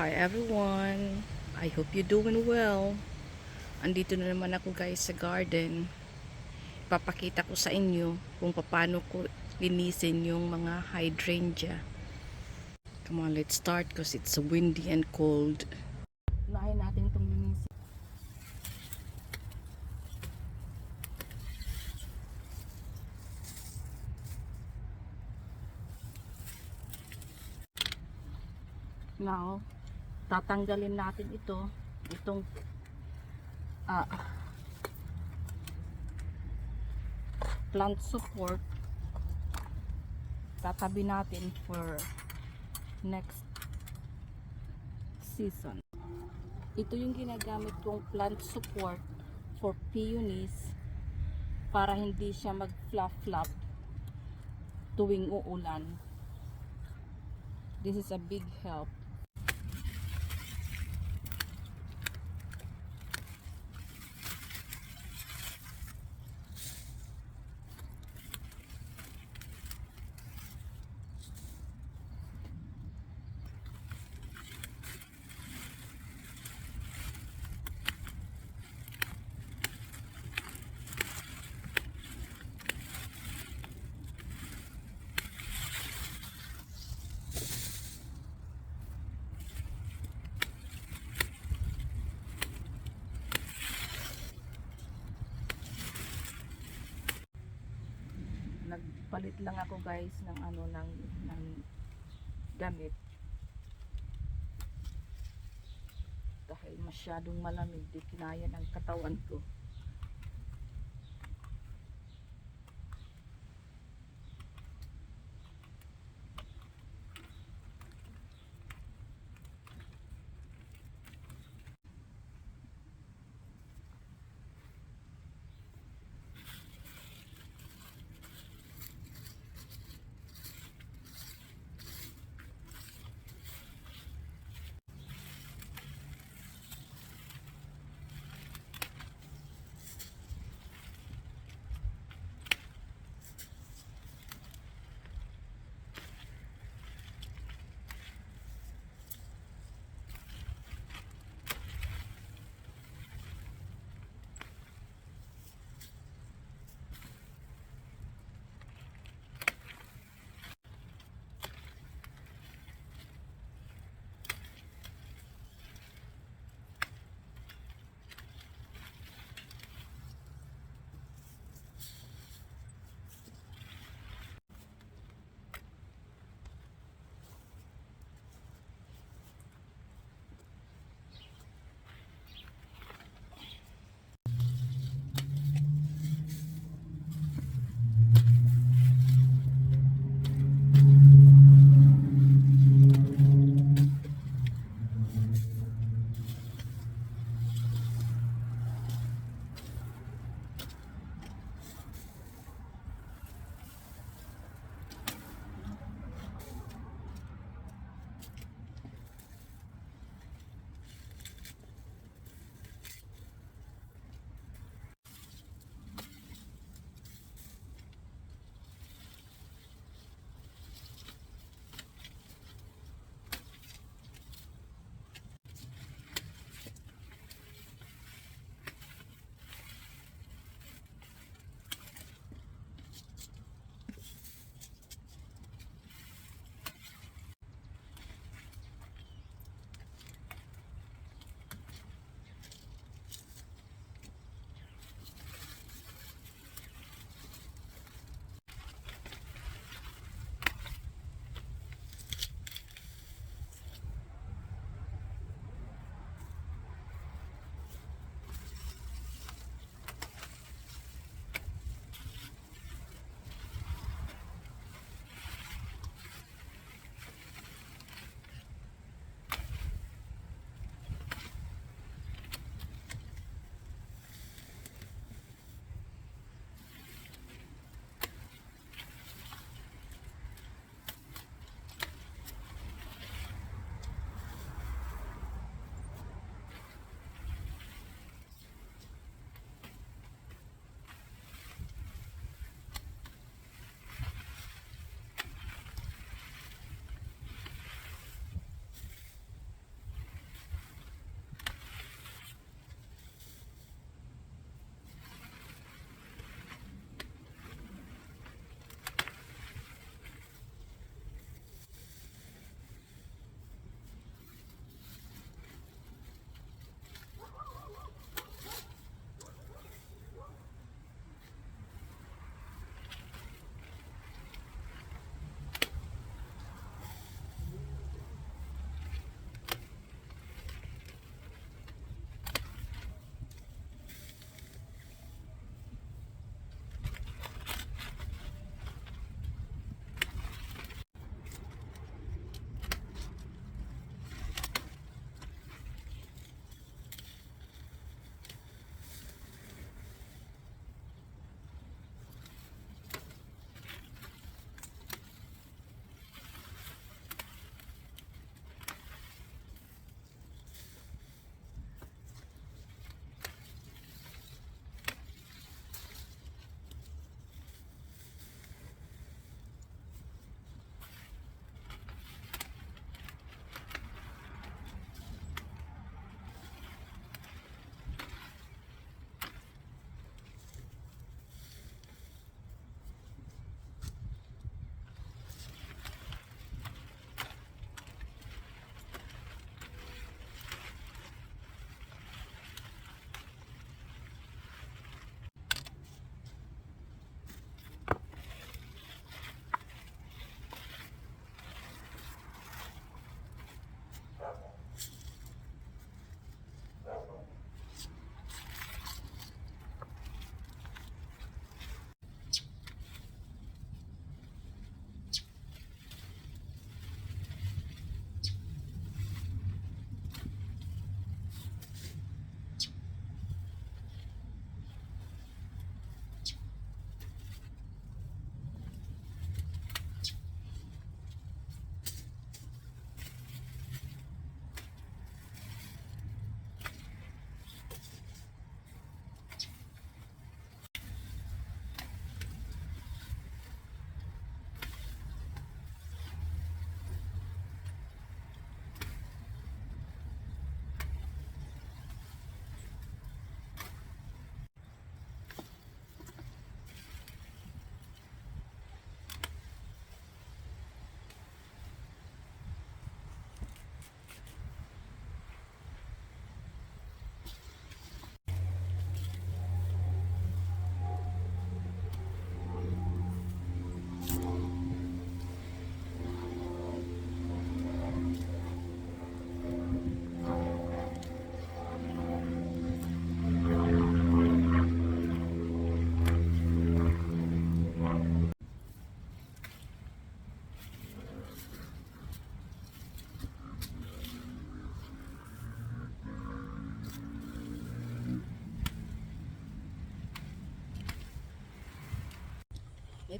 Hi everyone, I hope you're doing well. Andito na naman ako guys sa garden. Papakita ko sa inyo kung paano ko linisin yung mga hydrangea. Come on, let's start because it's windy and cold. Unahin natin itong linisin. Now, tatanggalin natin itong ah, plant support. Tatabi natin for next season. Ito yung ginagamit kong plant support for peonies para hindi siya mag-flop-flop tuwing uulan. This is a big help. Nagpalit lang ako guys ng ng damit dahil masyadong malamig, di kinaya ng katawan ko.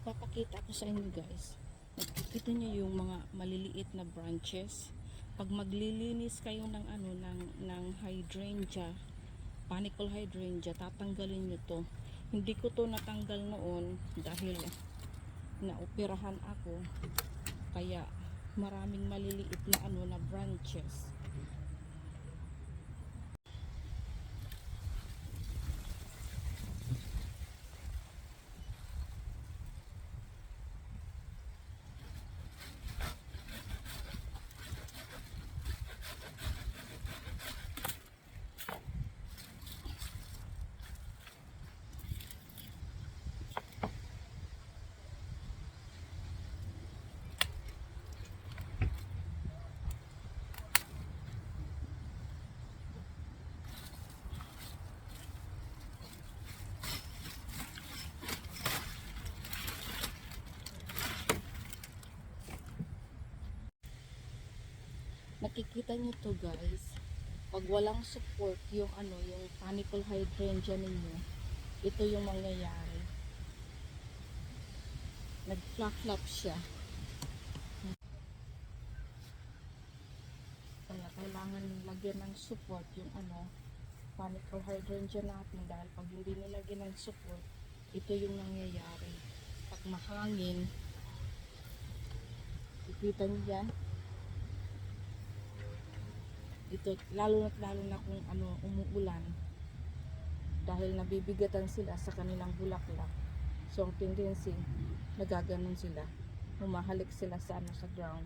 Ipapakita ko sa inyo guys. Nakikita niyo yung mga maliliit na branches. Pag maglilinis kayo ng ng hydrangea, panicle hydrangea, tatanggalin niyo to. Hindi ko to natanggal noon dahil naoperahan ako, kaya maraming maliliit na na branches. Nakikita niyo to guys, pag walang support yung yung panicle hydrangea ninyo, ito yung mangyayari. Nag-flap-flap siya. Kaya kailangan lagyan ng support yung panicle hydrangea natin, dahil pag hindi nilagyan ng support, ito yung nangyayari. Pag mahangin, ikita niyo yan, ito, lalo na kung umuulan, dahil nabibigatan sila sa kanilang bulaklak. So ang tendency, nagaganon sila, humahalik sila sa sa ground.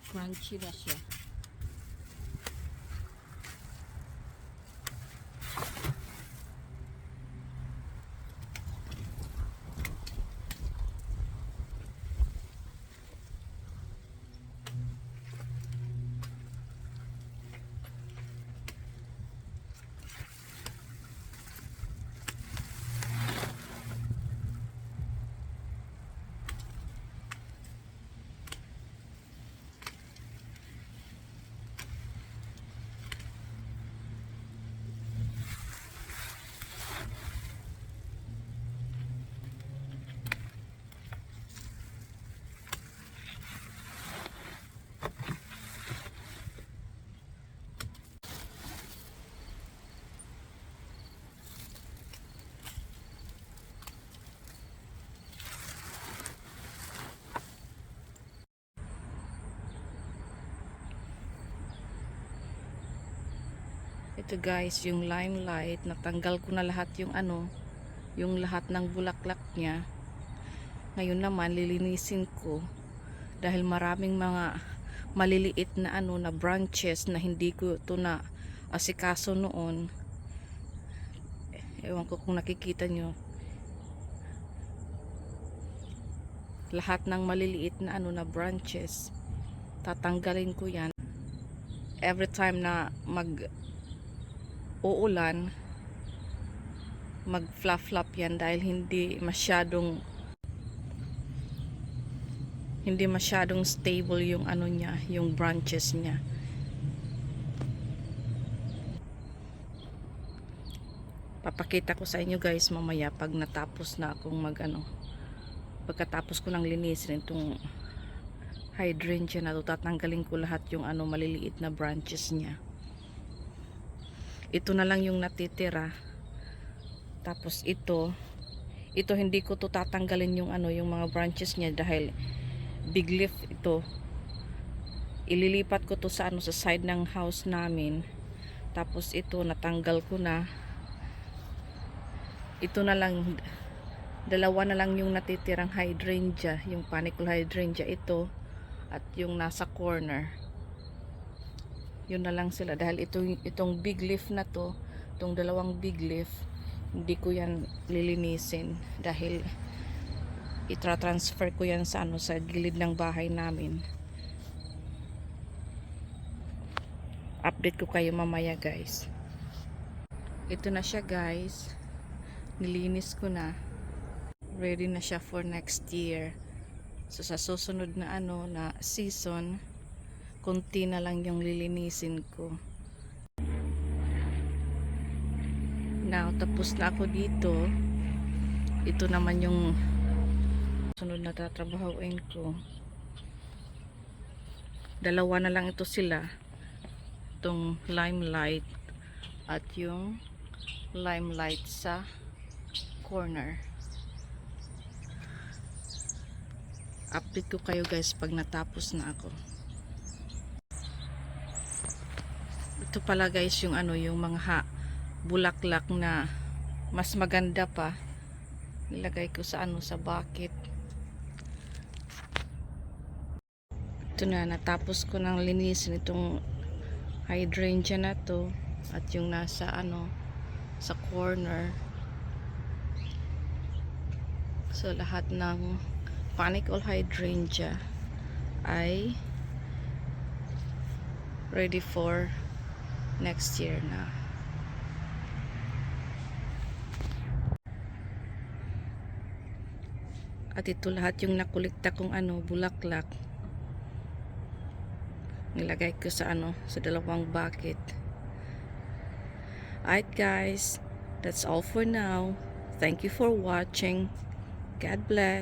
Crunchy na siya. Ito guys, yung limelight, natanggal ko na lahat yung yung lahat ng bulaklak niya. Ngayon naman lilinisin ko, dahil maraming mga maliliit na na branches na hindi ko ito na asikaso noon. Ewan ko kung nakikita nyo, lahat ng maliliit na na branches, tatanggalin ko yan every time na uulan. Mag flap yan, dahil hindi masyadong stable yung niya, yung branches niya. Papakita ko sa inyo guys mamaya pag natapos na akong pagkatapos ko ng linisin itong hydrangea na to. Tatanggalin ko lahat yung maliliit na branches niya. Ito na lang yung natitira. Tapos ito hindi ko to tatanggalin yung yung mga branches niya, dahil big leaf ito. Ililipat ko to sa sa side ng house namin. Tapos ito natanggal ko na. Ito na lang Dalawa na lang yung natitirang hydrangea, yung panicle hydrangea ito at yung nasa corner. Yun na lang sila dahil itong big leaf na to, itong dalawang big leaf, hindi ko yan lilinisin dahil itra-transfer ko yan sa sa gilid ng bahay namin. Update ko kayo mamaya guys. Ito na siya guys, nilinis ko na, ready na siya for next year. So sa susunod na na season, konti na lang yung lilinisin ko. Now tapos na ako dito. Ito naman yung sunod na tatrabahuin ko. Dalawa na lang ito sila, itong limelight at yung limelight sa corner. Update ko kayo guys pag natapos na ako. Ito pala guys yung yung mga bulaklak na mas maganda pa, nilagay ko sa sa bucket. Ito na, natapos ko nang linisin itong hydrangea na to at yung nasa sa corner. So lahat ng panicle hydrangea ay ready for next year na. At ito lahat yung nakulikta kong bulaklak, nilagay ko sa sa dalawang bucket. Alright guys, that's all for now. Thank you for watching. God bless.